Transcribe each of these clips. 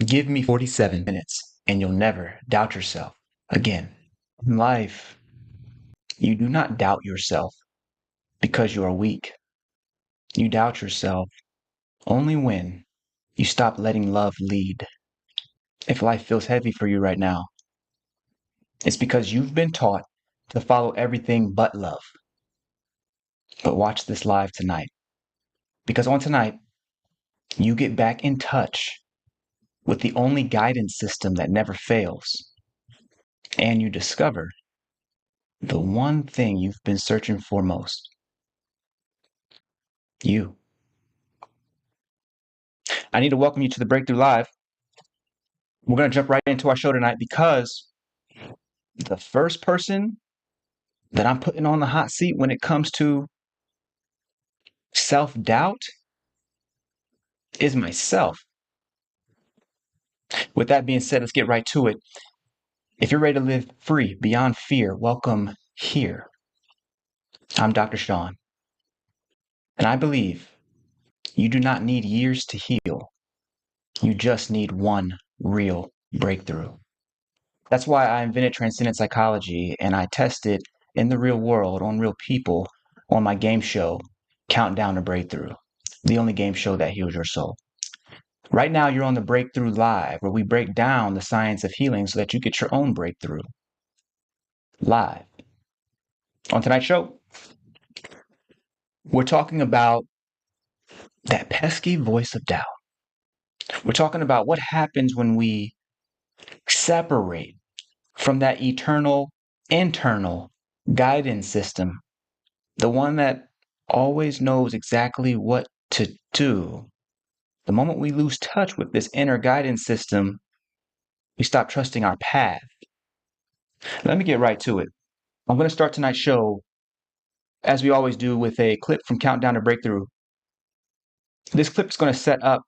Give me 47 minutes and you'll never doubt yourself again. In life, you do not doubt yourself because you are weak. You doubt yourself only when you stop letting love lead. If life feels heavy for you right now, it's because you've been taught to follow everything but love. But watch this live tonight, because on tonight, you get back in touch with the only guidance system that never fails, and you discover the one thing you've been searching for most: you. I need to welcome you to the Breakthrough Live. We're going to jump right into our show tonight because the first person that I'm putting on the hot seat when it comes to self-doubt is myself. With that being said, let's get right to it. If you're ready to live free, beyond fear, welcome here. I'm Dr. Shawn, and I believe you do not need years to heal. You just need one real breakthrough. That's why I invented transcendent psychology, and I test it in the real world on real people on my game show, Countdown to Breakthrough, the only game show that heals your soul. Right now, you're on the Breakthrough Live, where we break down the science of healing so that you get your own breakthrough. Live. On tonight's show, we're talking about that pesky voice of doubt. We're talking about what happens when we separate from that eternal, internal guidance system, the one that always knows exactly what to do. The moment we lose touch with this inner guidance system, we stop trusting our path. Let me get right to it. I'm going to start tonight's show, as we always do, with a clip from Countdown to Breakthrough. This clip is going to set up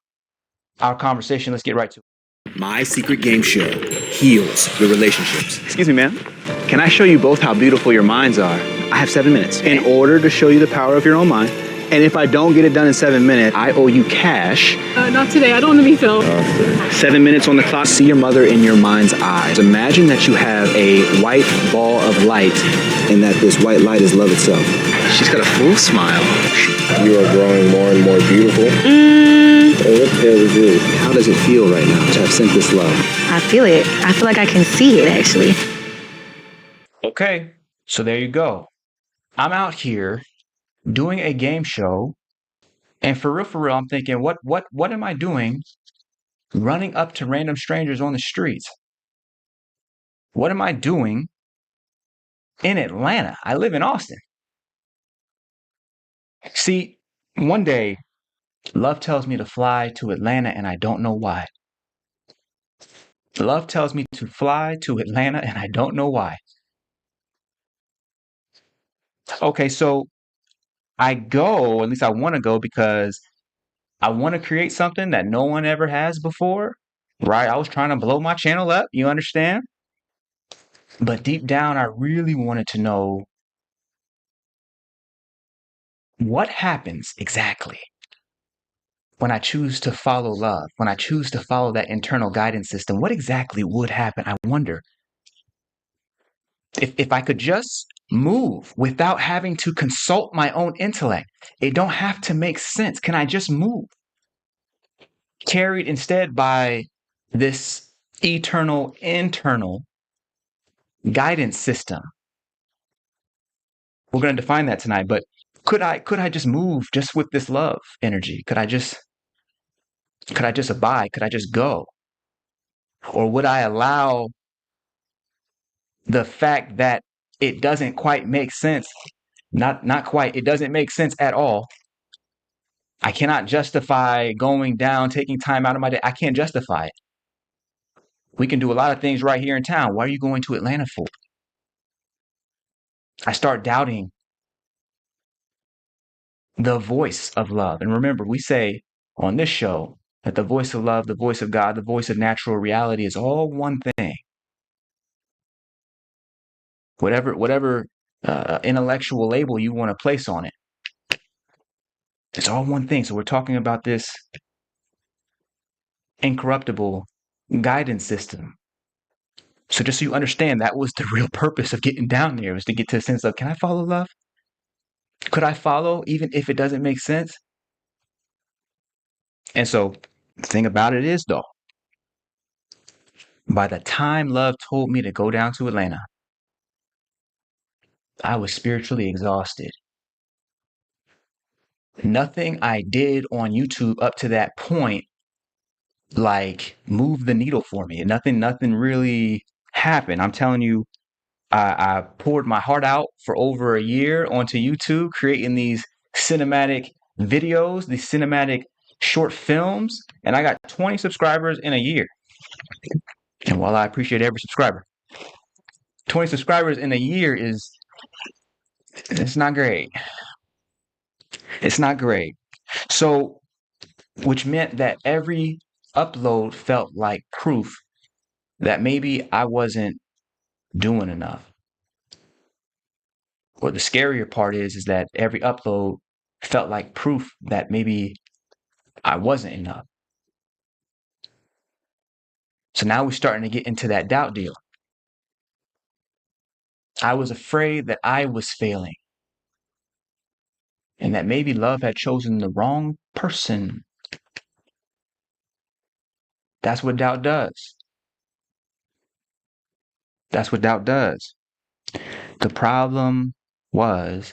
our conversation. Let's get right to it. My secret game show heals your relationships. Excuse me, ma'am. Can I show you both how beautiful your minds are? I have 7 minutes in order to show you the power of your own mind. And if I don't get it done in 7 minutes, I owe you cash. Not today. I don't want to be filmed. 7 minutes on the clock. See your mother in your mind's eyes. Imagine that you have a white ball of light and that this white light is love itself. She's got a full smile. You are growing more and more beautiful. Hey, what the hell is this? How does it feel right now to have sent this love? I feel it. I feel like I can see it, actually. Okay, so there you go. I'm out here doing a game show, and for real, I'm thinking, what am I doing running up to random strangers on the streets? What am I doing in Atlanta? I live in Austin. See, one day, love tells me to fly to Atlanta, and I don't know why. Love tells me to fly to Atlanta, and I don't know why. Okay, so I go, at least I want to go, because I want to create something that no one ever has before, right? I was trying to blow my channel up, you understand? But deep down, I really wanted to know what happens exactly when I choose to follow love, when I choose to follow that internal guidance system. What exactly would happen? I wonder if I could just move without having to consult my own intellect. It don't have to make sense. Can I just move? Carried instead by this eternal, internal guidance system. We're going to define that tonight, but could I just move just with this love energy? Could I just abide? Could I just go? Or would I allow the fact that it doesn't quite make sense, not quite, it doesn't make sense at all. I cannot justify going down, taking time out of my day. I can't justify it. We can do a lot of things right here in town. Why are you going to Atlanta for? I start doubting the voice of love. And remember, we say on this show that the voice of love, the voice of God, the voice of natural reality is all one thing. Whatever intellectual label you want to place on it, it's all one thing. So we're talking about this incorruptible guidance system. So just so you understand, that was the real purpose of getting down there, was to get to a sense of, can I follow love? Could I follow even if it doesn't make sense? And so the thing about it is, though, by the time love told me to go down to Atlanta, I was spiritually exhausted. Nothing I did on YouTube up to that point, like, moved the needle for me. Nothing really happened. I'm telling you, I poured my heart out for over a year onto YouTube, creating these cinematic videos, these cinematic short films, and I got 20 subscribers in a year. And while I appreciate every subscriber, 20 subscribers in a year it's not great. It's not great. So, which meant that every upload felt like proof that maybe I wasn't doing enough. Or the scarier part is that every upload felt like proof that maybe I wasn't enough. So now we're starting to get into that doubt deal. I was afraid that I was failing and that maybe love had chosen the wrong person. That's what doubt does. That's what doubt does. The problem was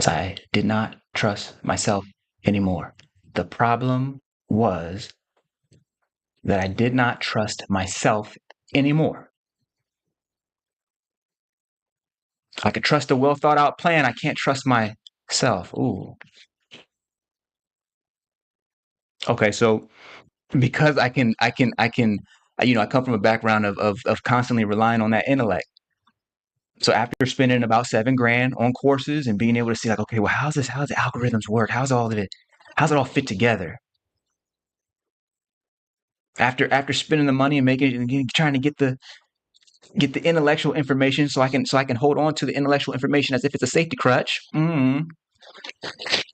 I did not trust myself anymore. The problem was that I did not trust myself anymore. I could trust a well thought out plan. I can't trust myself. Ooh. Okay, so because I come from a background of constantly relying on that intellect. So after spending about $7,000 on courses and being able to see, like, okay, well, how does the algorithms work? How's it all fit together? After spending the money and trying to get the intellectual information so I can hold on to the intellectual information as if it's a safety crutch,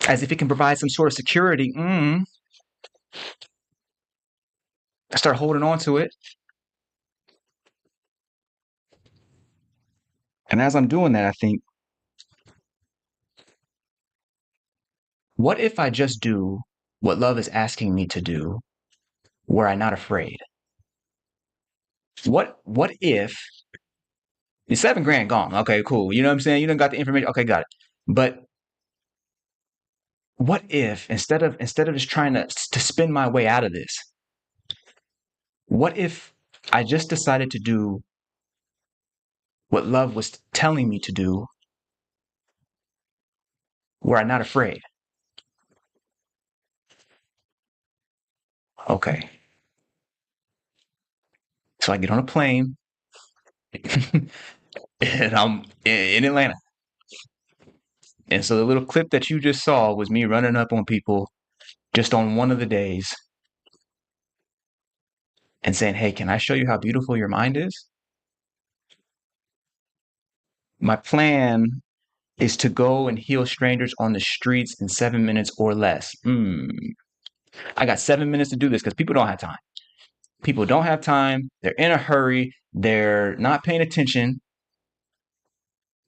as if it can provide some sort of security. I start holding on to it. And as I'm doing that, I think, what if I just do what love is asking me to do, where I'm not afraid? What if the $7,000 gone? Okay, cool. You know what I'm saying? You done got the information. Okay, got it. But what if instead of just trying to spin my way out of this, what if I just decided to do what love was telling me to do, where I'm not afraid? Okay. So I get on a plane and I'm in Atlanta. And so the little clip that you just saw was me running up on people just on one of the days and saying, hey, can I show you how beautiful your mind is? My plan is to go and heal strangers on the streets in 7 minutes or less. I got 7 minutes to do this because people don't have time. People don't have time. They're in a hurry. They're not paying attention.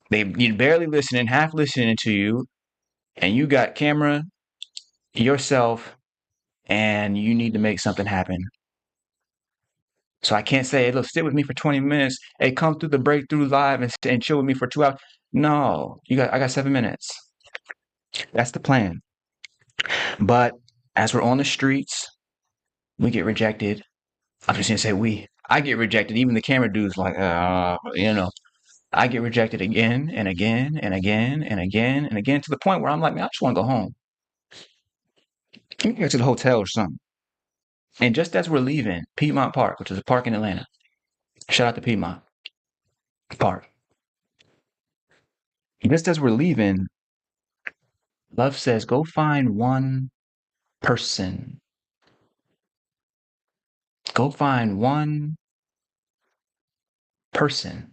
You're barely listening, half listening to you. And you got camera, yourself, and you need to make something happen. So I can't say, hey, look, sit with me for 20 minutes. Hey, come through the breakthrough live and chill with me for 2 hours. No, I got 7 minutes. That's the plan. But as we're on the streets, we get rejected. I'm just gonna say I get rejected. Even the camera dude's like, I get rejected again and again and again and again and again, to the point where I'm like, man, I just want to go home. Let me go to the hotel or something. And just as we're leaving Piedmont Park, which is a park in Atlanta, shout out to Piedmont Park. Just as we're leaving, love says, go find one person. Go find one person.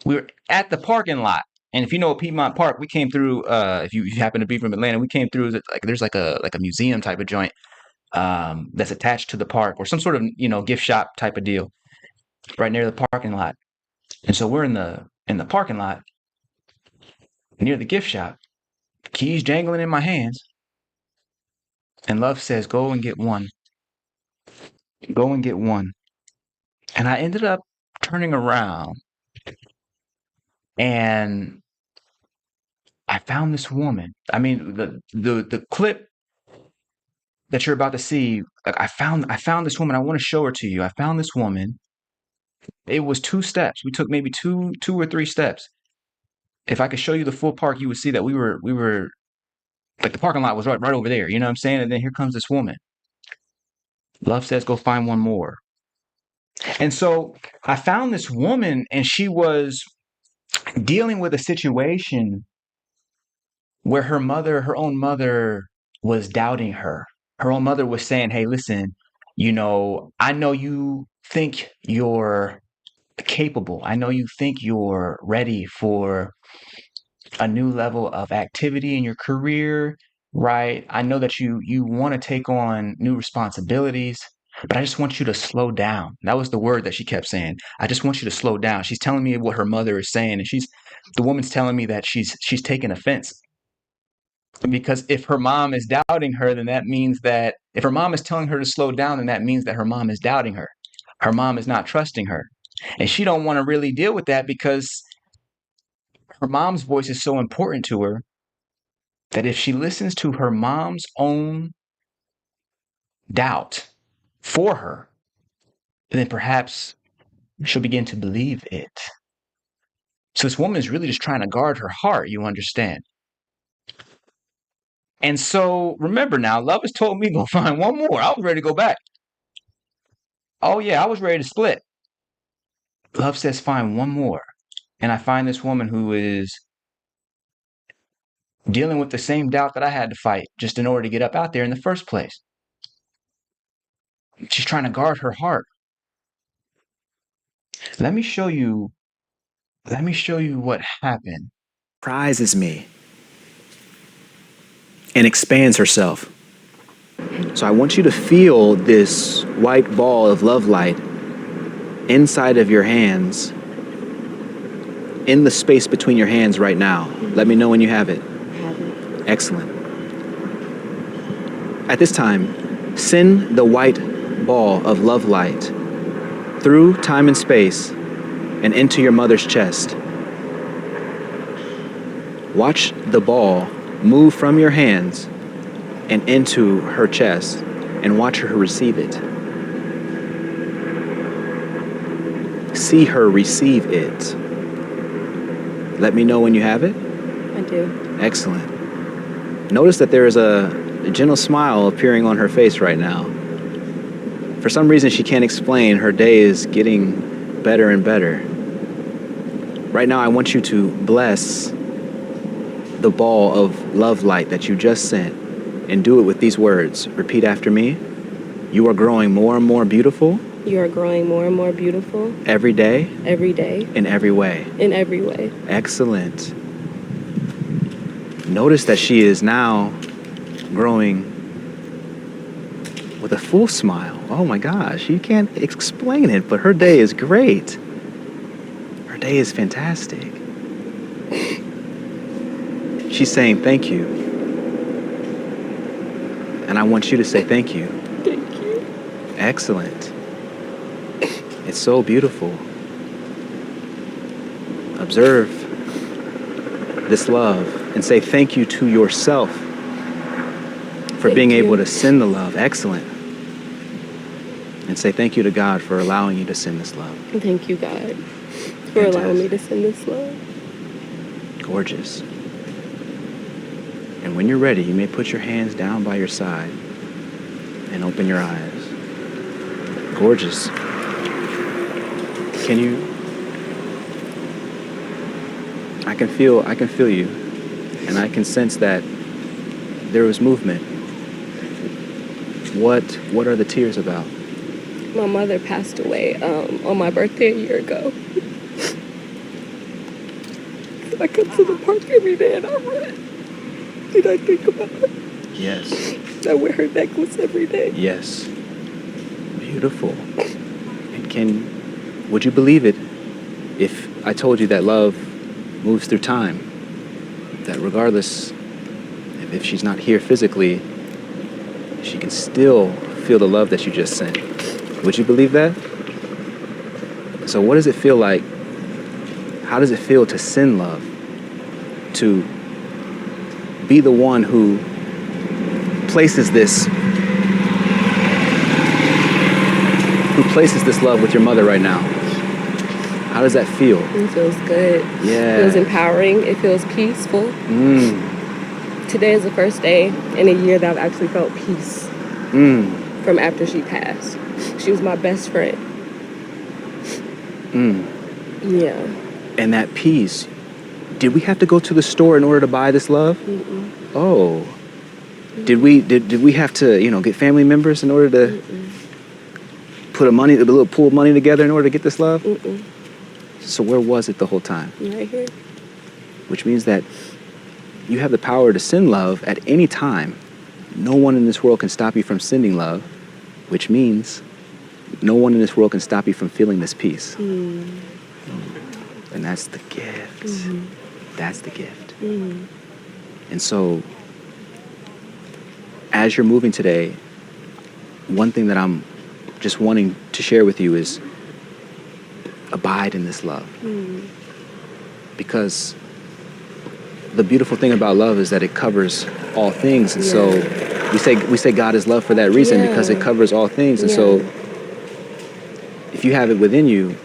We were at the parking lot. And if you know Piedmont Park, we came through, if you happen to be from Atlanta, we came through, there's like a museum type of joint. that's attached to the park, or some sort of, gift shop type of deal right near the parking lot. And so we're in the parking lot near the gift shop, keys jangling in my hands. And Love says, go and get one. Go and get one. And I ended up turning around, and I found this woman. I mean, the clip that you're about to see, like I found this woman. I want to show her to you. I found this woman. It was 2 steps. We took maybe two or three steps. If I could show you the full park, you would see that we were like the parking lot was right over there. You know what I'm saying? And then here comes this woman. Love says, go find one more. And so I found this woman, and she was dealing with a situation where her own mother, was doubting her. Her own mother was saying, hey, listen, I know you think you're capable. I know you think you're ready for a new level of activity in your career, right? I know that you want to take on new responsibilities, but I just want you to slow down. That was the word that she kept saying. I just want you to slow down. She's telling me what her mother is saying, and the woman's telling me that she's taking offense. Because if her mom is doubting her, then that means that if her mom is telling her to slow down, then that means that her mom is doubting her. Her mom is not trusting her. And she don't want to really deal with that, because her mom's voice is so important to her that if she listens to her mom's own doubt for her, then perhaps she'll begin to believe it. So this woman is really just trying to guard her heart, you understand? And so remember now, Love has told me go find one more. I was ready to go back. Oh yeah, I was ready to split. Love says find one more. And I find this woman who is dealing with the same doubt that I had to fight just in order to get up out there in the first place. She's trying to guard her heart. Let me show you what happened. Prizes me and expands herself. So I want you to feel this white ball of love light inside of your hands, in the space between your hands right now. Let me know when you have it. Excellent. At this time, send the white ball of love light through time and space and into your mother's chest. Watch the ball move from your hands and into her chest, and watch her receive it. See her receive it. Let me know when you have it. I do. Excellent. Notice that there is a gentle smile appearing on her face right now. For some reason she can't explain, her day is getting better and better. Right now I want you to bless the ball of love light that you just sent, and do it with these words. Repeat after me. You are growing more and more beautiful. You are growing more and more beautiful. Every day. Every day. In every way. In every way. Excellent. Notice that she is now growing with a full smile. Oh my gosh, you can't explain it, but her day is great. Her day is fantastic. She's saying thank you. And I want you to say thank you. Thank you. Excellent. It's so beautiful. Observe this love and say thank you to yourself for being able to send the love. Excellent. And say thank you to God for allowing you to send this love. Thank you, God, for allowing me to send this love. Gorgeous. And when you're ready, you may put your hands down by your side and open your eyes. Gorgeous. Can you? I can feel you, and I can sense that there was movement. What are the tears about? My mother passed away on my birthday a year ago. I come to the park every day and I run. And I think about her. Yes. I wear her necklace every day. Yes. Beautiful. And would you believe it if I told you that love moves through time? That regardless if she's not here physically, she can still feel the love that you just sent. Would you believe that? So what does it feel like? How does it feel to send love? To be the one who places this love with your mother right now? How does that feel? It feels good. Yeah. It feels empowering. It feels peaceful. Today is the first day in a year that I've actually felt peace from after she passed. She was my best friend. Yeah. And that peace, did we have to go to the store in order to buy this love? Mm-mm. Oh. Did we have to, get family members in order to put a little pool of money together in order to get this love? Mm-mm. So where was it the whole time? Right here. Which means that you have the power to send love at any time. No one in this world can stop you from sending love, which means no one in this world can stop you from feeling this peace. And that's the gift. That's the gift. And so, as you're moving today, one thing that I'm just wanting to share with you is abide in this love. Because the beautiful thing about love is that it covers all things. And so we say God is love for that reason, because it covers all things. And so if you have it within you,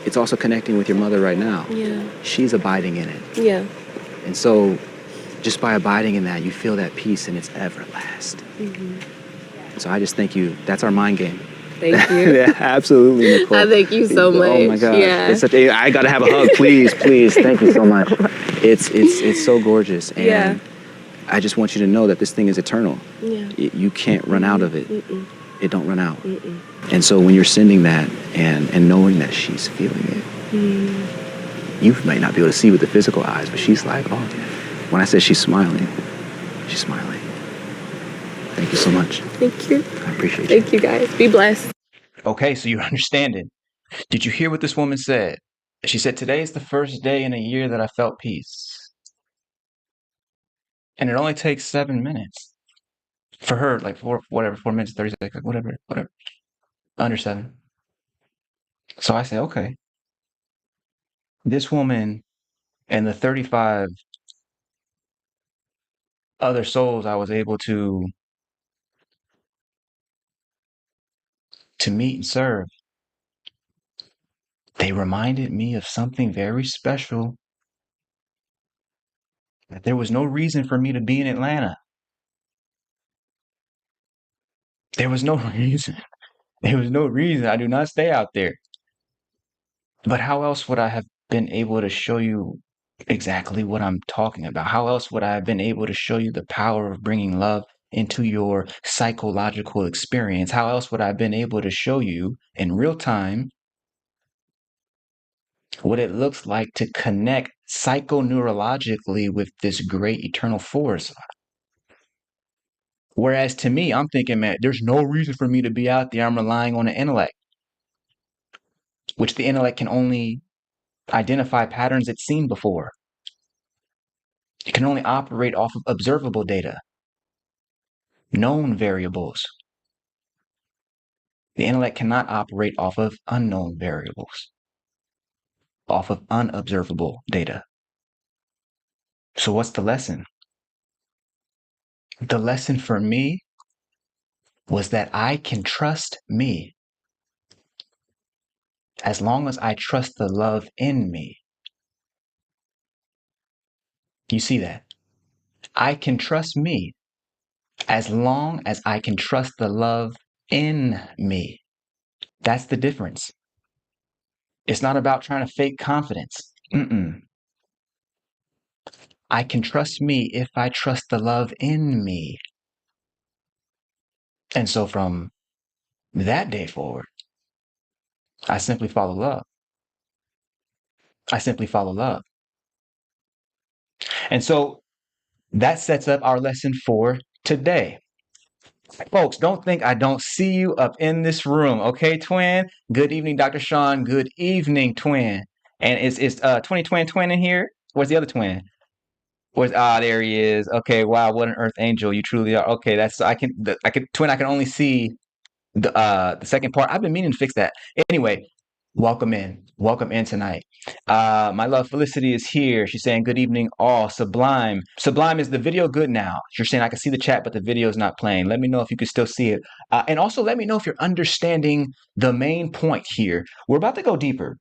it's also connecting with your mother right now. Yeah. She's abiding in it. Yeah. And so just by abiding in that, you feel that peace, and it's everlasting. So I just thank you. That's our mind game. Thank you. Yeah, absolutely, Nicole. I thank you so much. Oh my God. Yeah. I gotta have a hug, please. Thank you so much. It's so gorgeous. And I just want you to know that this thing is eternal. Yeah. You can't run out of it. It don't run out. And so when you're sending that and knowing that she's feeling it, you might not be able to see with the physical eyes, but she's like, oh, when I said she's smiling, she's smiling. Thank you so much. Thank you. I appreciate you. Thank you, guys. Be blessed. Okay, so you understand it. Did you hear what this woman said? She said, today is the first day in a year that I felt peace. And it only takes 7 minutes. For her, like 4 minutes, 30 seconds, whatever. Under 7. So I say, okay. This woman and the 35 other souls I was able to meet and serve, they reminded me of something very special. That there was no reason for me to be in Atlanta. There was no reason. There was no reason. I do not stay out there. But how else would I have been able to show you exactly what I'm talking about? How else would I have been able to show you the power of bringing love into your psychological experience? How else would I have been able to show you in real time what it looks like to connect psychoneurologically with this great eternal force? Whereas to me, I'm thinking, man, there's no reason for me to be out there. I'm relying on the intellect, which the intellect can only identify patterns it's seen before. It can only operate off of observable data, known variables. The intellect cannot operate off of unknown variables, off of unobservable data. So what's the lesson? The lesson for me was that I can trust me as long as I trust the love in me. You see that? I can trust me as long as I can trust the love in me. That's the difference. It's not about trying to fake confidence. I can trust me if I trust the love in me. And so from that day forward, I simply follow love. I simply follow love. And so That sets up our lesson for today. Folks, don't think I don't see you up in this room. Okay, twin? Good evening, Dr. Shawn. Good evening, twin. And is 20 twin in here? Where's the other twin? There he is. Okay, wow, what an earth angel you truly are. Okay, that's twin, I can only see the second part. I've been meaning to fix that. Anyway, welcome in. Welcome in tonight. My love Felicity is here. She's saying good evening all. Sublime. Sublime, is the video good now? You're saying I can see the chat, but the video is not playing. Let me know if you can still see it. And also let me know if you're understanding the main point here. We're about to go deeper.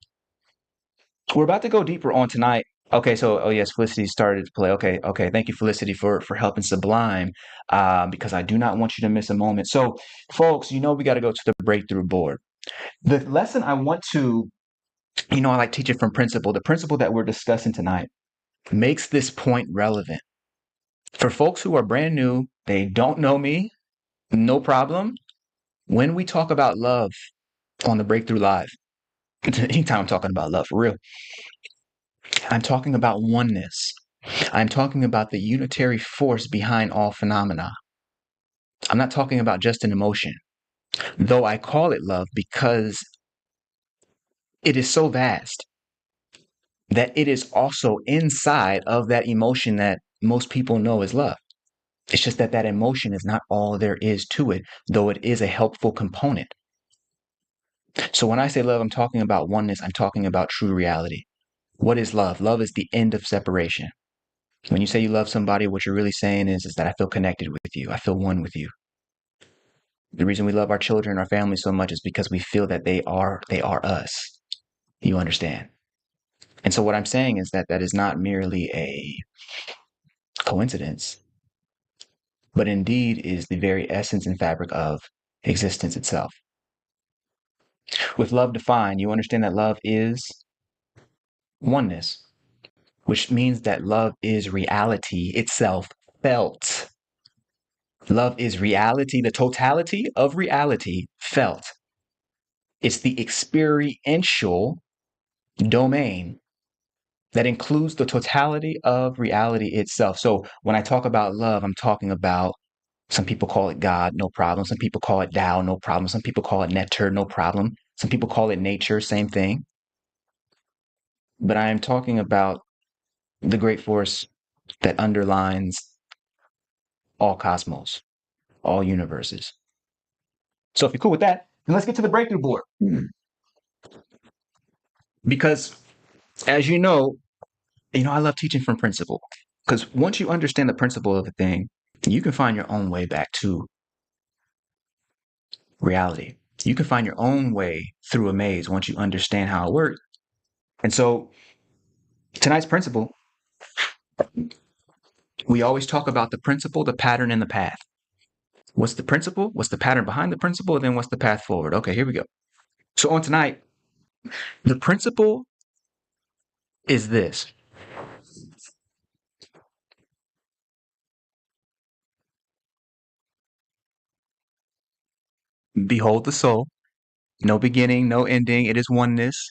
We're about to go deeper on tonight. Okay, so oh yes, Felicity started to play. Okay. Thank you, Felicity, for helping Sublime, because I do not want you to miss a moment. So, folks, we got to go to the breakthrough board. The lesson I want to, I like teaching from principle. The principle that we're discussing tonight makes this point relevant for folks who are brand new. They don't know me. No problem. When we talk about love on the Breakthrough Live, anytime I'm talking about love for real, I'm talking about oneness. I'm talking about the unitary force behind all phenomena. I'm not talking about just an emotion, though I call it love because it is so vast that it is also inside of that emotion that most people know as love. It's just that emotion is not all there is to it, though it is a helpful component. So when I say love, I'm talking about oneness. I'm talking about true reality. What is love? Love is the end of separation. When you say you love somebody, what you're really saying is that I feel connected with you. I feel one with you. The reason we love our children, our family so much is because we feel that they are us. You understand? And so what I'm saying is that is not merely a coincidence, but indeed is the very essence and fabric of existence itself. With love defined, you understand that love is oneness, which means that love is reality itself felt. Love is reality, the totality of reality felt. It's the experiential domain that includes the totality of reality itself. So when I talk about love, I'm talking about, some people call it God, no problem. Some people call it Tao, no problem. Some people call it Nectar, no problem. Some people call it nature, same thing. But I am talking about the great force that underlines all cosmos, all universes. So if you're cool with that, then let's get to the breakthrough board. Because as you know, I love teaching from principle. Because once you understand the principle of a thing, you can find your own way back to reality. You can find your own way through a maze once you understand how it works. And so tonight's principle, we always talk about the principle, the pattern, and the path. What's the principle? What's the pattern behind the principle? And then what's the path forward? Okay, here we go. So on tonight, the principle is this. Behold the soul. No beginning, no ending. It is oneness.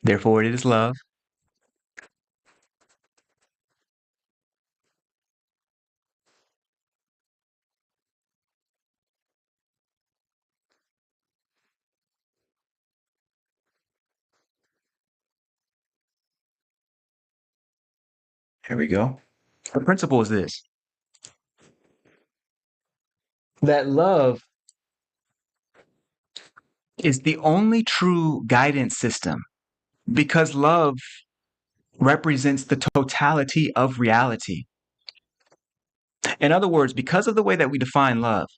Therefore, it is love. Here we go. The principle is this. That love is the only true guidance system because love represents the totality of reality. In other words, because of the way that we define love,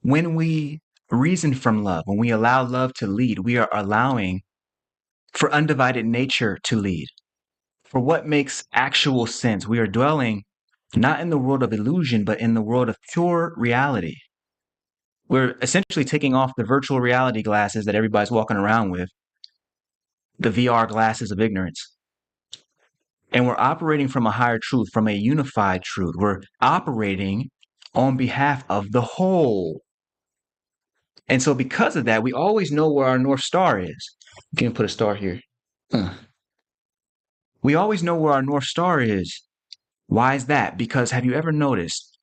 when we reason from love, when we allow love to lead, we are allowing for undivided nature to lead, for what makes actual sense. We are dwelling not in the world of illusion, but in the world of pure reality. We're essentially taking off the virtual reality glasses that everybody's walking around with, the VR glasses of ignorance. And we're operating from a higher truth, from a unified truth. We're operating on behalf of the whole. And so because of that, we always know where our North Star is. You can put a star here. We always know where our North Star is. Why is that? Because have you ever noticed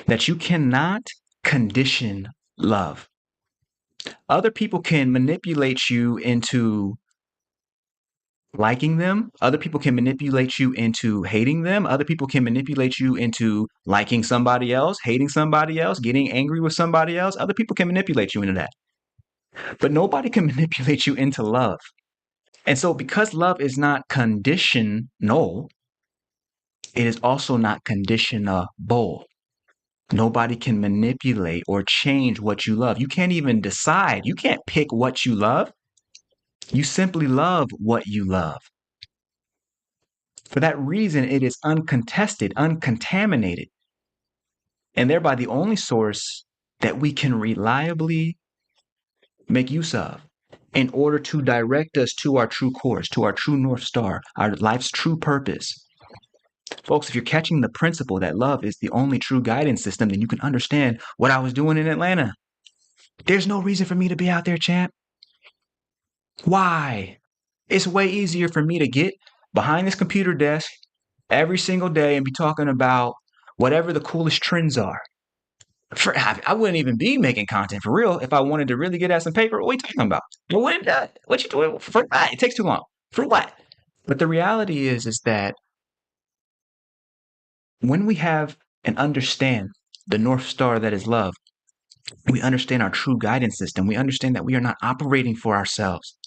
that you cannot condition love? Other people can manipulate you into liking them. Other people can manipulate you into hating them. Other people can manipulate you into liking somebody else, hating somebody else, getting angry with somebody else. Other people can manipulate you into that. But nobody can manipulate you into love. And so, because love is not conditional, it is also not conditionable. Nobody can manipulate or change what you love. You can't even decide. You can't pick what you love. You simply love what you love. For that reason, it is uncontested, uncontaminated, and thereby the only source that we can reliably make use of in order to direct us to our true course, to our true North Star, our life's true purpose. Folks, if you're catching the principle that love is the only true guidance system, then you can understand what I was doing in Atlanta. There's no reason for me to be out there, champ. Why? It's way easier for me to get behind this computer desk every single day and be talking about whatever the coolest trends are. I wouldn't even be making content for real if I wanted to really get at some paper. What are you talking about? What you doing? For what? It takes too long. For what? But the reality is that when we have and understand the North Star that is love, we understand our true guidance system. We understand that we are not operating for ourselves.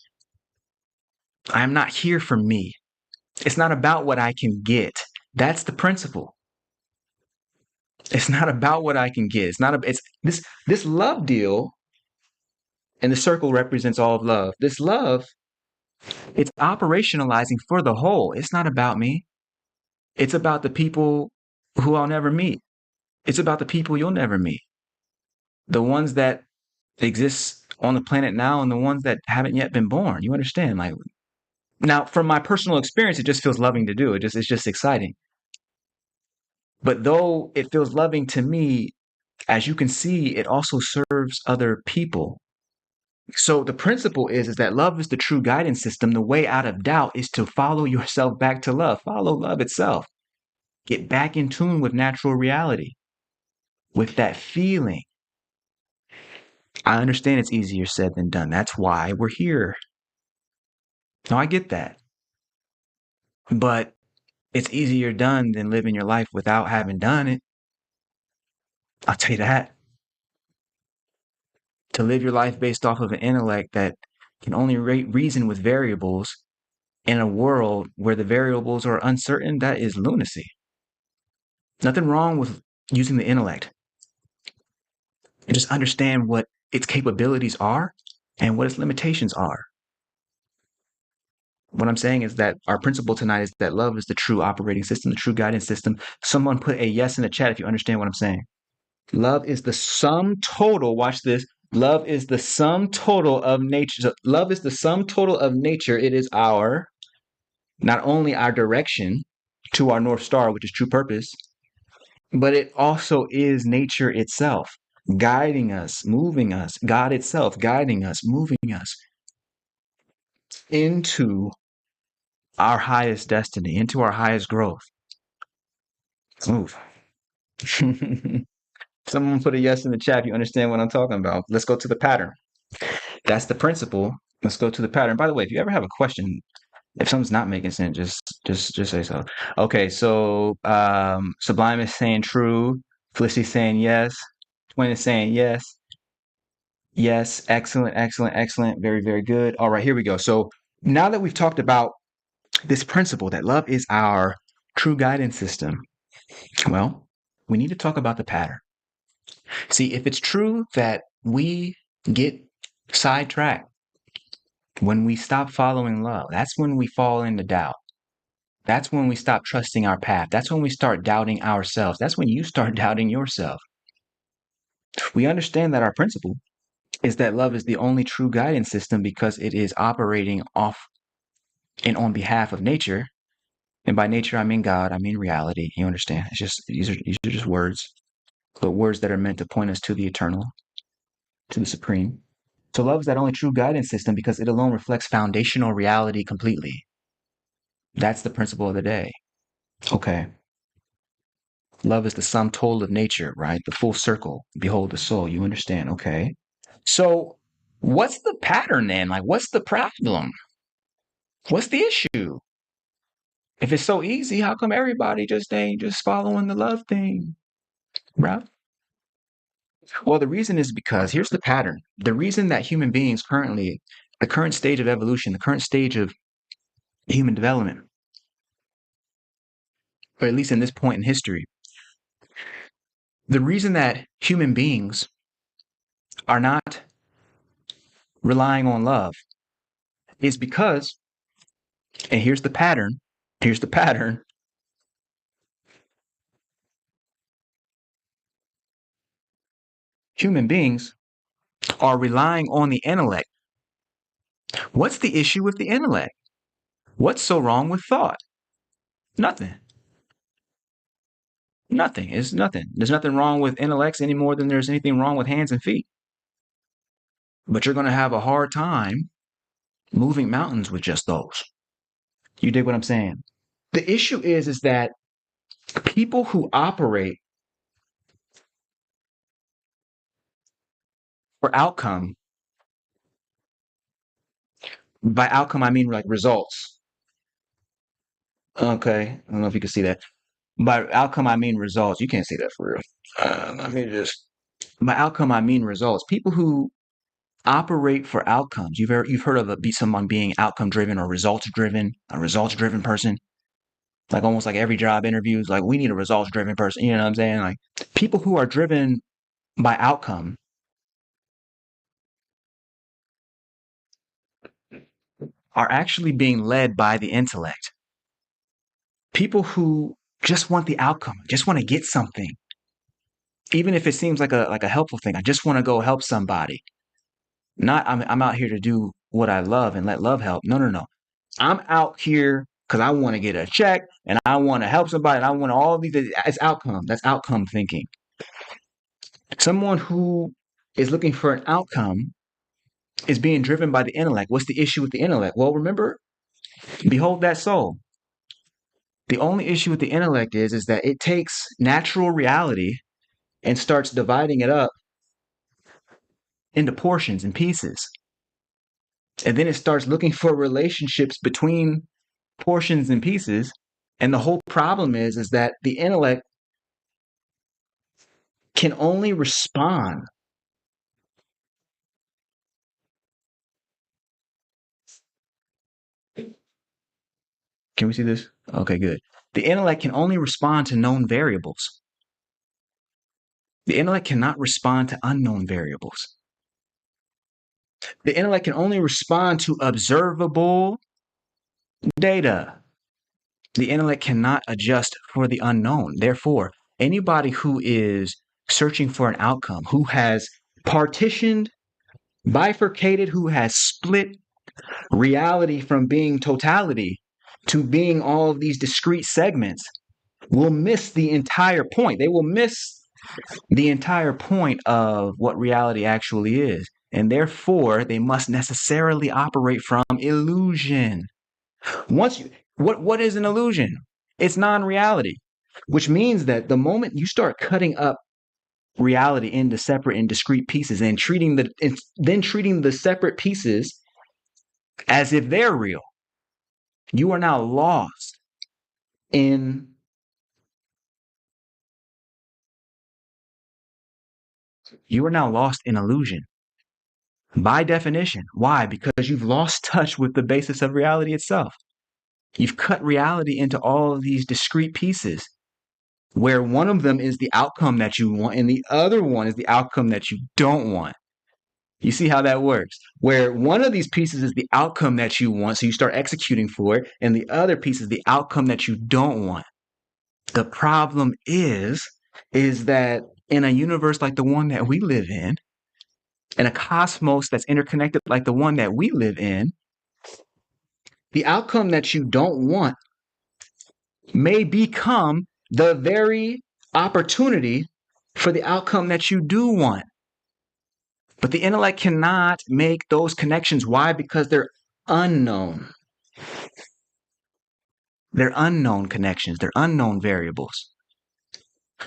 I am not here for me. It's not about what I can get. That's the principle. It's not about what I can get. It's this love deal, and the circle represents all of love. This love, it's operationalizing for the whole. It's not about me. It's about the people who I'll never meet. It's about the people you'll never meet. The ones that exist on the planet now and the ones that haven't yet been born. You understand? Like, now, from my personal experience, it just feels loving to do. It's just exciting. But though it feels loving to me, as you can see, it also serves other people. So the principle is that love is the true guidance system. The way out of doubt is to follow yourself back to love. Follow love itself. Get back in tune with natural reality, with that feeling. I understand it's easier said than done. That's why we're here. No, I get that. But it's easier done than living your life without having done it. I'll tell you that. To live your life based off of an intellect that can only reason with variables in a world where the variables are uncertain, that is lunacy. Nothing wrong with using the intellect. And just understand what its capabilities are and what its limitations are. What I'm saying is that our principle tonight is that love is the true operating system, the true guidance system. Someone put a yes in the chat if you understand what I'm saying. Love is the sum total. Watch this. Love is the sum total of nature. So love is the sum total of nature. It is not only our direction to our North Star, which is true purpose, but it also is nature itself, guiding us, moving us, God itself, guiding us, moving us into our highest destiny, into our highest growth. Move. Someone put a yes in the chat if you understand what I'm talking about. Let's go to the pattern. That's the principle. Let's go to the pattern. By the way, if you ever have a question, if something's not making sense, just say so. Okay, so Sublime is saying true. Felicity's saying yes. Twin is saying yes. Yes, excellent, excellent, excellent. Very, very good. All right, here we go. So now that we've talked about this principle that love is our true guidance system, well, we need to talk about the pattern. See, if it's true that we get sidetracked when we stop following love, that's when we fall into doubt. That's when we stop trusting our path. That's when we start doubting ourselves. That's when you start doubting yourself. We understand that our principle is that love is the only true guidance system because it is operating off and on behalf of nature. And by nature, I mean God, I mean reality. You understand? It's just these are just words, but words that are meant to point us to the eternal, to the supreme. So love is that only true guidance system because it alone reflects foundational reality completely. That's the principle of the day. Okay. Love is the sum total of nature, right? The full circle. Behold the soul. You understand? Okay. So what's the pattern then? Like, what's the problem? What's the issue? If it's so easy, how come everybody just ain't just following the love thing, bro? Well, the reason is because here's the pattern. The reason that human beings currently, the current stage of evolution, the current stage of human development, or at least in this point in history, the reason that human beings are not relying on love is because, and here's the pattern, human beings are relying on the intellect. What's the issue with the intellect? What's so wrong with thought? Nothing. Nothing. It's nothing. There's nothing wrong with intellects any more than there's anything wrong with hands and feet. But you're going to have a hard time moving mountains with just those. You dig what I'm saying? The issue is that people who operate for outcome, by outcome I mean like results. Okay, I don't know if you can see that. By outcome I mean results. You can't see that for real. Let me just. By outcome I mean results. People who operate for outcomes. You've heard of someone being outcome driven or results driven, a results driven person. Like almost like every job interview is like, we need a results driven person. You know what I'm saying? Like people who are driven by outcome are actually being led by the intellect. People who just want the outcome, just want to get something, even if it seems like a helpful thing. I just want to go help somebody. Not I'm out here to do what I love and let love help. No, no, no. I'm out here because I want to get a check and I want to help somebody and I want all these. It's outcome. That's outcome thinking. Someone who is looking for an outcome is being driven by the intellect. What's the issue with the intellect? Well, remember, behold that soul. The only issue with the intellect is that it takes natural reality and starts dividing it up into portions and pieces. And then it starts looking for relationships between portions and pieces. And the whole problem is that the intellect can only respond. Can we see this? Okay, good. The intellect can only respond to known variables. The intellect cannot respond to unknown variables. The intellect can only respond to observable data. The intellect cannot adjust for the unknown. Therefore, anybody who is searching for an outcome, who has partitioned, bifurcated, who has split reality from being totality to being all of these discrete segments, will miss the entire point. They will miss the entire point of what reality actually is. And therefore, they must necessarily operate from illusion. What is an illusion? It's non-reality, which means that the moment you start cutting up reality into separate and discrete pieces and treating the separate pieces as if they're real, you are now lost in illusion. By definition. Why? Because you've lost touch with the basis of reality itself. You've cut reality into all of these discrete pieces where one of them is the outcome that you want and the other one is the outcome that you don't want. You see how that works? Where one of these pieces is the outcome that you want, so you start executing for it, and the other piece is the outcome that you don't want. The problem is that in a universe like the one that we live in a cosmos that's interconnected like the one that we live in, the outcome that you don't want may become the very opportunity for the outcome that you do want. But the intellect cannot make those connections. Why? Because they're unknown. They're unknown connections. They're unknown variables.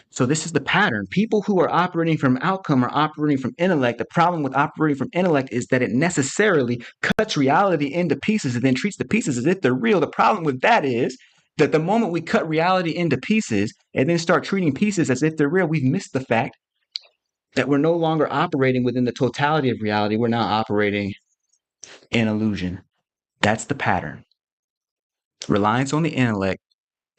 So this is the pattern. People who are operating from outcome are operating from intellect. The problem with operating from intellect is that it necessarily cuts reality into pieces and then treats the pieces as if they're real. The problem with that is that the moment we cut reality into pieces and then start treating pieces as if they're real, we've missed the fact that we're no longer operating within the totality of reality. We're now operating in illusion. That's the pattern. Reliance on the intellect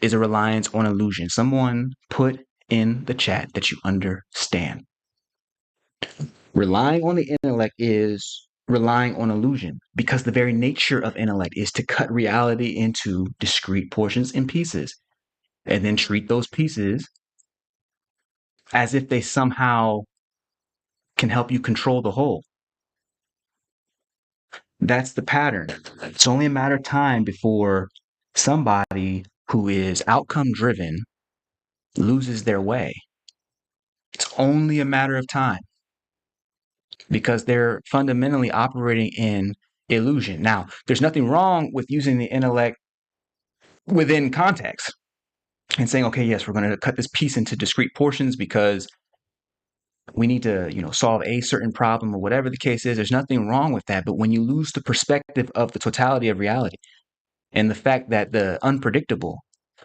is a reliance on illusion. Someone put in the chat that you understand. Relying on the intellect is relying on illusion because the very nature of intellect is to cut reality into discrete portions and pieces and then treat those pieces as if they somehow can help you control the whole. That's the pattern. It's only a matter of time before somebody who is outcome driven loses their way. It's only a matter of time because they're fundamentally operating in illusion. Now, there's nothing wrong with using the intellect within context and saying, okay, yes, we're going to cut this piece into discrete portions because we need to, solve a certain problem or whatever the case is. There's nothing wrong with that. But when you lose the perspective of the totality of reality and the fact that the unpredictable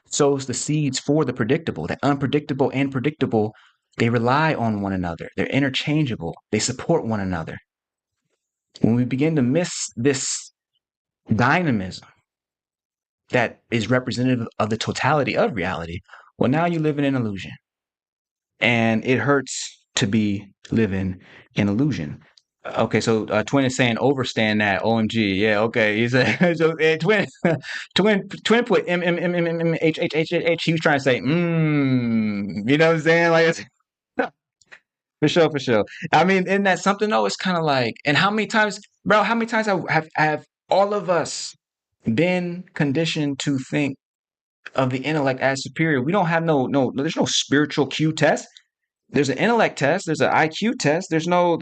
sows the seeds for the predictable, that unpredictable and predictable, they rely on one another. They're interchangeable. They support one another. When we begin to miss this dynamism that is representative of the totality of reality, well, now you live in an illusion. And it hurts to be living in illusion. Okay, so Twin is saying overstand that. OMG, yeah, okay. He said so. Twin put M. He was trying to say You know what I'm saying? Like for sure, for sure. I mean, isn't that something though? It's kind of like, and how many times, bro? How many times have all of us been conditioned to think of the intellect as superior? We don't have there's no spiritual Q test. There's an intellect test, there's an IQ test, there's no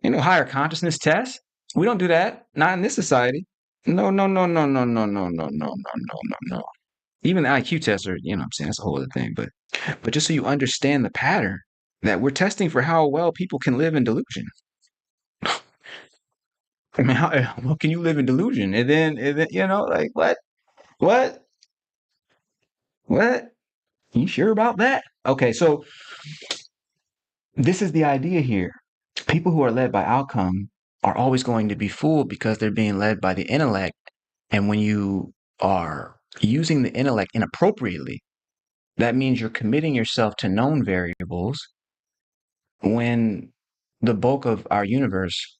higher consciousness test. We don't do that. Not in this society. No, no, no, no, no, no, no, no, no, no, no, no, no. Even the IQ tests are, I'm saying that's a whole other thing. But just so you understand the pattern that we're testing for how well people can live in delusion. I mean, how well can you live in delusion? And then like what? What? What? You sure about that? Okay, so this is the idea here. People who are led by outcome are always going to be fooled because they're being led by the intellect. And when you are using the intellect inappropriately, that means you're committing yourself to known variables when the bulk of our universe,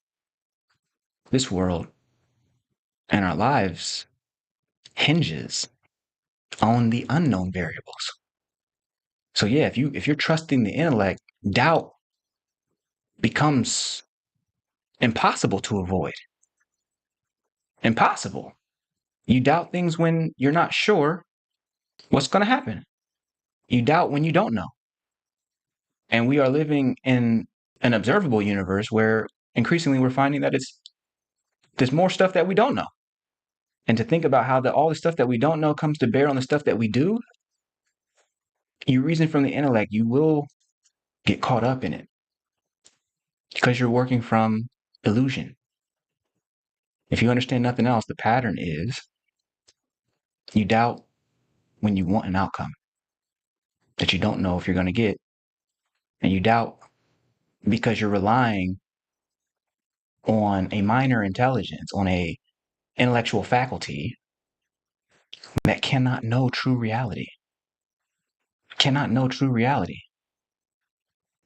this world, and our lives hinges on the unknown variables. So yeah, if you're trusting the intellect, doubt becomes impossible to avoid. Impossible. You doubt things when you're not sure what's going to happen. You doubt when you don't know. And we are living in an observable universe where increasingly we're finding that there's more stuff that we don't know. And to think about how all the stuff that we don't know comes to bear on the stuff that we do, you reason from the intellect, you will get caught up in it because you're working from illusion. If you understand nothing else, the pattern is you doubt when you want an outcome that you don't know if you're going to get. And you doubt because you're relying on a minor intelligence, on a intellectual faculty that cannot know true reality. Cannot know true reality.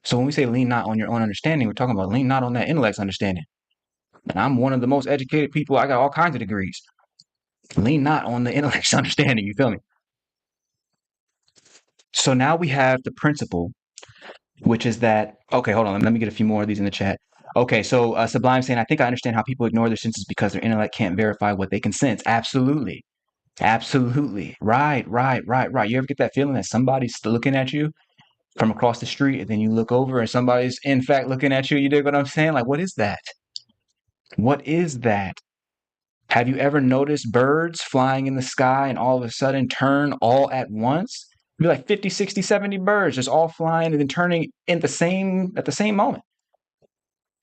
So when we say lean not on your own understanding, we're talking about lean not on that intellect's understanding. And I'm one of the most educated people. I got all kinds of degrees. Lean not on the intellect's understanding. You feel me? So now we have the principle, which is that, okay, hold on. Let me get a few more of these in the chat. Okay, so Sublime saying, I think I understand how people ignore their senses because their intellect can't verify what they can sense. Absolutely. Absolutely. Right. You ever get that feeling that somebody's looking at you from across the street and then you look over and somebody's in fact looking at you? You dig what I'm saying? Like, what is that? What is that? Have you ever noticed birds flying in the sky and all of a sudden turn all at once? Be like 50, 60, 70 birds just all flying and then turning at the same moment.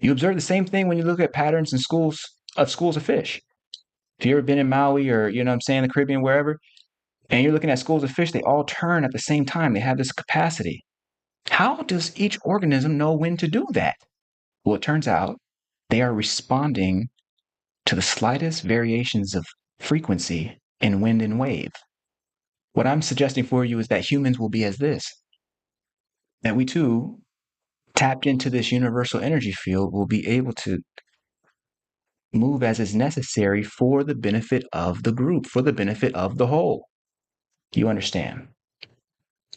You observe the same thing when you look at patterns in schools of fish. If you ever been in Maui or, you know what I'm saying, the Caribbean, wherever, and you're looking at schools of fish, they all turn at the same time. They have this capacity. How does each organism know when to do that? Well, it turns out they are responding to the slightest variations of frequency in wind and wave. What I'm suggesting for you is that humans will be as this, that we too, tapped into this universal energy field, will be able to move as is necessary for the benefit of the group, for the benefit of the whole. You understand?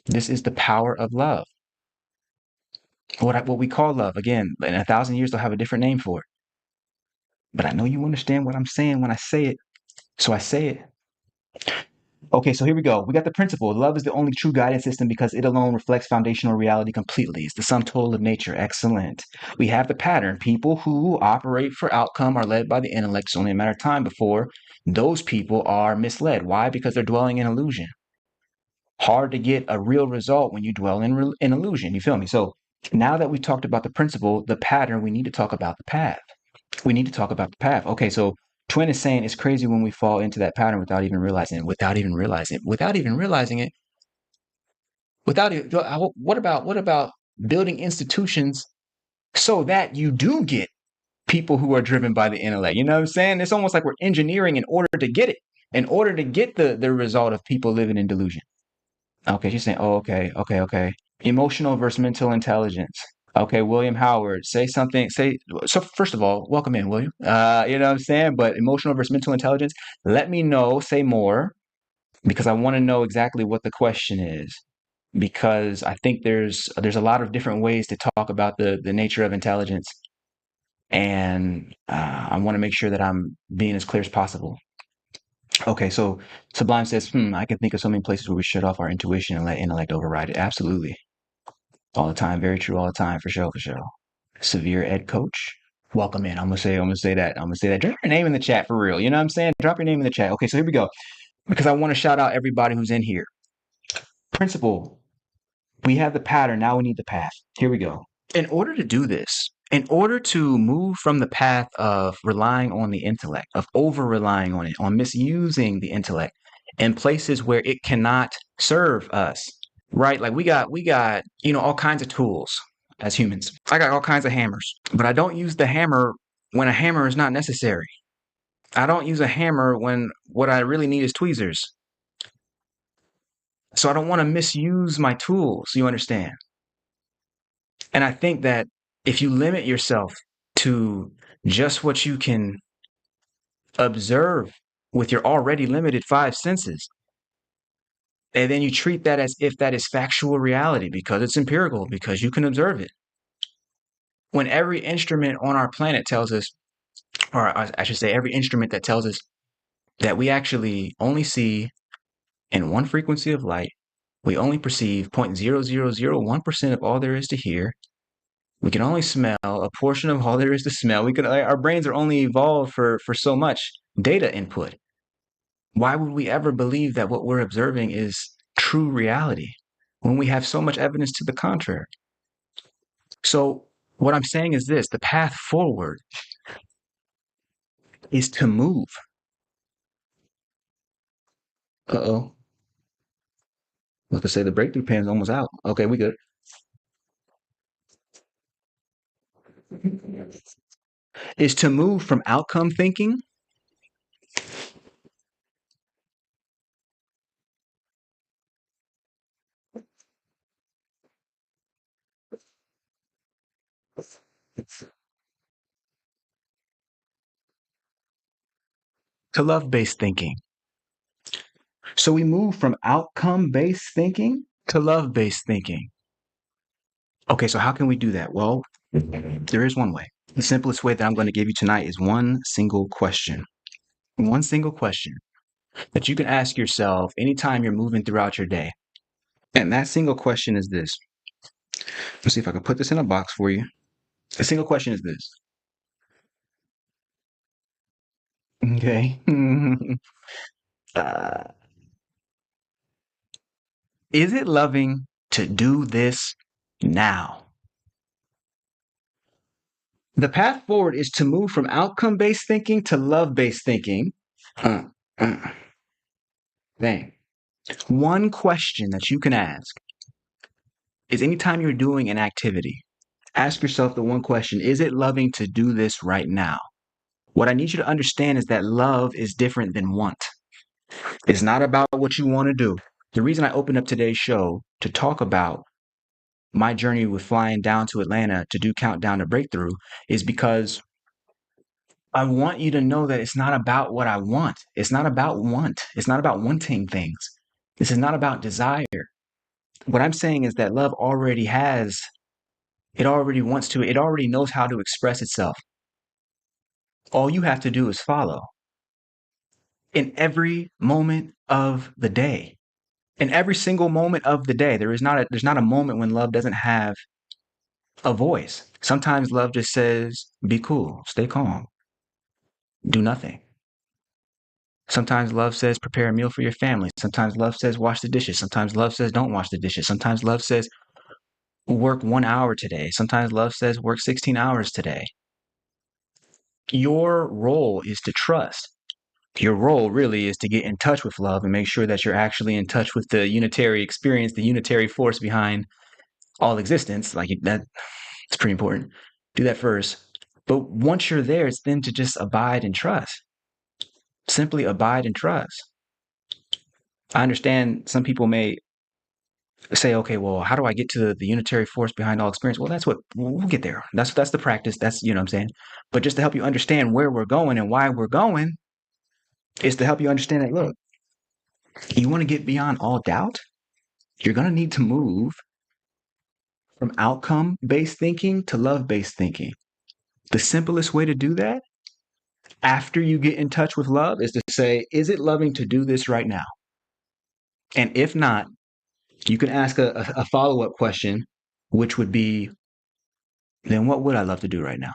This is the power of love. What we call love, again, in 1,000 years, they'll have a different name for it. But I know you understand what I'm saying when I say it. So I say it. Okay, so here we go. We got the principle. Love is the only true guidance system because it alone reflects foundational reality completely. It's the sum total of nature. Excellent. We have the pattern. People who operate for outcome are led by the intellect. It's only a matter of time before those people are misled. Why? Because they're dwelling in illusion. Hard to get a real result when you dwell in illusion. You feel me? So now that we talked about the principle, the pattern, we need to talk about the path. We need to talk about the path. Okay, so Twin is saying it's crazy when we fall into that pattern without even realizing it, without even realizing it, without even realizing it, without it. What about building institutions so that you do get people who are driven by the intellect? You know what I'm saying? It's almost like we're engineering in order to get it, in order to get the result of people living in delusion. Okay, she's saying, oh, okay. Emotional versus mental intelligence. Okay, William Howard, say something. So. First of all, welcome in, William. You know what I'm saying? But emotional versus mental intelligence. Let me know. Say more, because I want to know exactly what the question is. Because I think there's a lot of different ways to talk about the nature of intelligence, and I want to make sure that I'm being as clear as possible. Okay, so Sublime says, I can think of so many places where we shut off our intuition and let intellect override it. Absolutely. All the time. Very true all the time. For sure, for sure. Severe ed coach. Welcome in. I'm gonna say that. Drop your name in the chat for real. You know what I'm saying? Drop your name in the chat. Okay, so here we go. Because I want to shout out everybody who's in here. Principle. We have the pattern. Now we need the path. Here we go. In order to do this, in order to move from the path of relying on the intellect, of over relying on it, on misusing the intellect in places where it cannot serve us, right? Like we got, all kinds of tools as humans. I got all kinds of hammers, but I don't use the hammer when a hammer is not necessary. I don't use a hammer when what I really need is tweezers. So I don't want to misuse my tools, you understand? And I think that if you limit yourself to just what you can observe with your already limited five senses, and then you treat that as if that is factual reality because it's empirical, because you can observe it. When every instrument on our planet tells us, or I should say, every instrument that tells us that we actually only see in one frequency of light, we only perceive 0.0001% of all there is to hear. We can only smell a portion of all there is to smell. Our brains are only evolved for so much data input. Why would we ever believe that what we're observing is true reality when we have so much evidence to the contrary? So what I'm saying is this: the path forward is to move. Uh-oh. Like I say, the breakthrough pan's almost out. Okay, we good. Is to move from outcome thinking to love-based thinking. So we move from outcome-based thinking to love-based thinking. Okay, so how can we do that? Well, there is one way. The simplest way that I'm going to give you tonight is one single question. One single question that you can ask yourself anytime you're moving throughout your day. And that single question is this. Let's see if I can put this in a box for you. The single question is this. Okay. uh, Is it loving to do this now? The path forward is to move from outcome-based thinking to love-based thinking. Thing. One question that you can ask is anytime you're doing an activity, ask yourself the one question, is it loving to do this right now? What I need you to understand is that love is different than want. It's not about what you want to do. The reason I opened up today's show to talk about my journey with flying down to Atlanta to do Countdown to Breakthrough is because I want you to know that it's not about what I want. It's not about want. It's not about wanting things. This is not about desire. What I'm saying is that love already has, it already wants to, it already knows how to express itself. All you have to do is follow in every moment of the day. In every single moment of the day, there's not a moment when love doesn't have a voice. Sometimes love just says, be cool, stay calm, do nothing. Sometimes love says, prepare a meal for your family. Sometimes love says, wash the dishes. Sometimes love says, don't wash the dishes. Sometimes love says, work 1 hour today. Sometimes love says, work 16 hours today. Your role is to trust. Your role really is to get in touch with love and make sure that you're actually in touch with the unitary experience, the unitary force behind all existence. Like that, it's pretty important. Do that first. But once you're there, it's then to just abide and trust. Simply abide and trust. I understand some people may say, okay, well, how do I get to the unitary force behind all experience? Well, that's what we'll get there. That's the practice. That's, you know what I'm saying? But just to help you understand where we're going and why we're going is to help you understand that, look, you want to get beyond all doubt, you're going to need to move from outcome-based thinking to love-based thinking. The simplest way to do that after you get in touch with love is to say, is it loving to do this right now? And if not, you can ask a follow-up question, which would be, then what would I love to do right now?